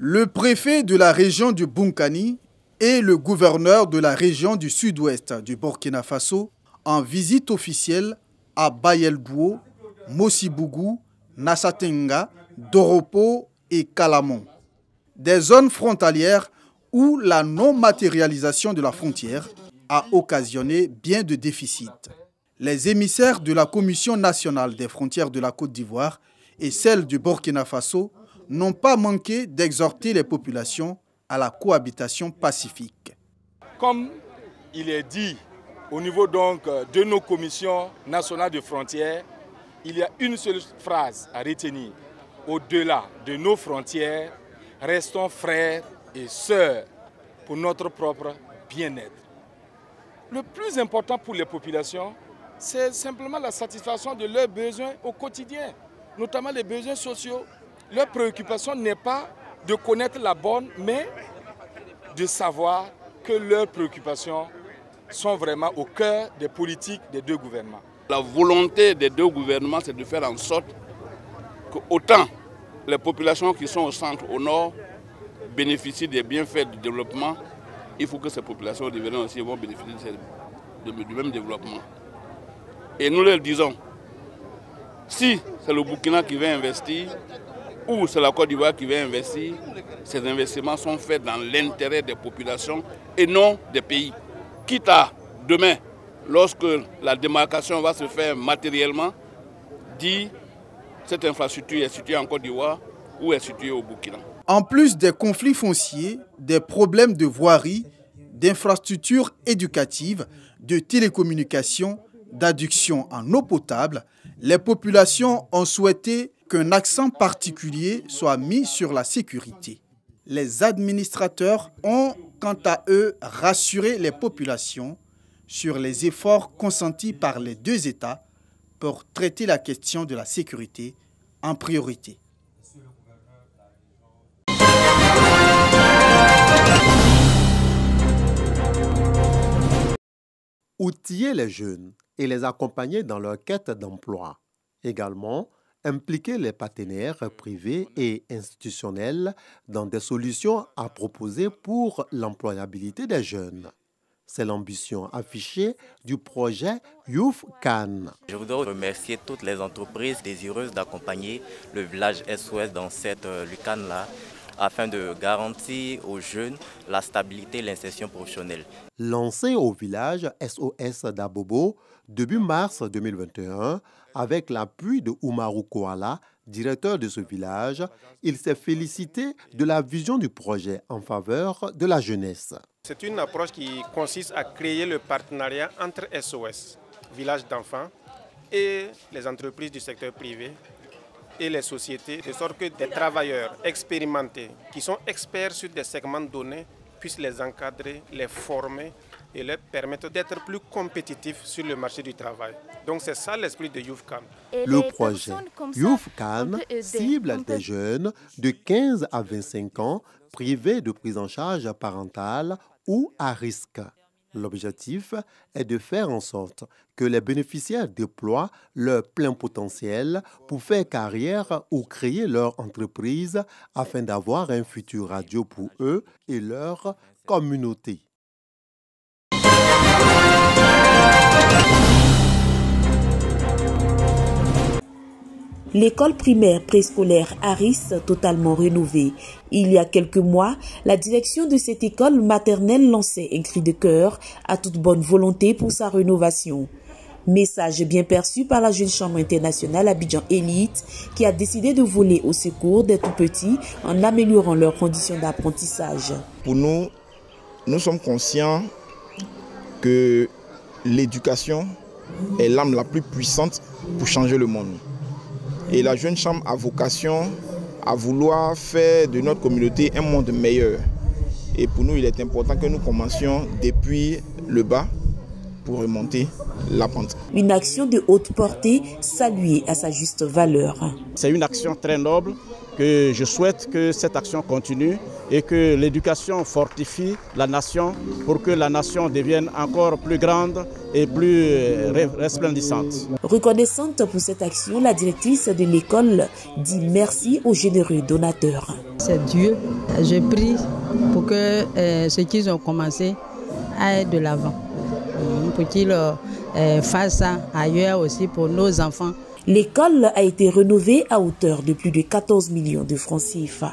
Le préfet de la région du Bunkani et le gouverneur de la région du sud-ouest du Burkina Faso en visite officielle à Bayeldouo, Mossibougou, Nassatenga, Doropo et Kalamon. Des zones frontalières où la non-matérialisation de la frontière a occasionné bien de déficits. Les émissaires de la Commission nationale des frontières de la Côte d'Ivoire et celle du Burkina Faso n'ont pas manqué d'exhorter les populations à la cohabitation pacifique. Comme il est dit au niveau donc de nos commissions nationales de frontières, il y a une seule phrase à retenir. Au-delà de nos frontières, restons frères et sœurs pour notre propre bien-être. Le plus important pour les populations, c'est simplement la satisfaction de leurs besoins au quotidien, notamment les besoins sociaux. Leur préoccupation n'est pas de connaître la bonne, mais de savoir que leurs préoccupations sont vraiment au cœur des politiques des deux gouvernements. La volonté des deux gouvernements, c'est de faire en sorte que autant les populations qui sont au centre, au nord, bénéficient des bienfaits du développement, il faut que ces populations deviennent aussi vont bénéficier du même développement. Et nous leur disons, si c'est le Burkina qui va investir, ou c'est la Côte d'Ivoire qui va investir, ces investissements sont faits dans l'intérêt des populations et non des pays. Quitte à demain, lorsque la démarcation va se faire matériellement, dire cette infrastructure est située en Côte d'Ivoire ou est située au Burkina. En plus des conflits fonciers, des problèmes de voirie, d'infrastructures éducatives, de télécommunications, d'adduction en eau potable, les populations ont souhaité qu'un accent particulier soit mis sur la sécurité. Les administrateurs ont, quant à eux, rassuré les populations sur les efforts consentis par les deux États pour traiter la question de la sécurité en priorité. Outiller les jeunes et les accompagner dans leur quête d'emploi. Également, impliquer les partenaires privés et institutionnels dans des solutions à proposer pour l'employabilité des jeunes. C'est l'ambition affichée du projet Youth Can. Je voudrais remercier toutes les entreprises désireuses d'accompagner le village SOS dans cette Lucan-là, afin de garantir aux jeunes la stabilité et l'insertion professionnelle. Lancé au village SOS d'Abobo début mars 2021, avec l'appui de Oumarou Koala, directeur de ce village, il s'est félicité de la vision du projet en faveur de la jeunesse. C'est une approche qui consiste à créer le partenariat entre SOS, village d'enfants, et les entreprises du secteur privé et les sociétés, de sorte que des travailleurs expérimentés, qui sont experts sur des segments donnés, puissent les encadrer, les former et leur permettre d'être plus compétitifs sur le marché du travail. Donc c'est ça l'esprit de Youth Can. Le projet Youth Can cible des jeunes de 15 à 25 ans privés de prise en charge parentale ou à risque. L'objectif est de faire en sorte que les bénéficiaires déploient leur plein potentiel pour faire carrière ou créer leur entreprise afin d'avoir un futur radieux pour eux et leur communauté. L'école primaire préscolaire Aris, totalement rénovée. Il y a quelques mois, la direction de cette école maternelle lançait un cri de cœur à toute bonne volonté pour sa rénovation. Message bien perçu par la Jeune Chambre internationale Abidjan Élite qui a décidé de voler au secours des tout-petits en améliorant leurs conditions d'apprentissage. Pour nous, nous sommes conscients que l'éducation est l'arme la plus puissante pour changer le monde. Et la Jeune Chambre a vocation à vouloir faire de notre communauté un monde meilleur. Et pour nous, il est important que nous commencions depuis le bas pour remonter la pente. Une action de haute portée saluée à sa juste valeur. C'est une action très noble que je souhaite que cette action continue et que l'éducation fortifie la nation pour que la nation devienne encore plus grande et plus resplendissante. Reconnaissante pour cette action, la directrice de l'école dit merci aux généreux donateurs. C'est Dieu. Je prie pour que ce qu'ils ont commencé aille de l'avant, pour qu'ils fassent ça ailleurs aussi pour nos enfants. L'école a été rénovée à hauteur de plus de 14 millions de francs CFA.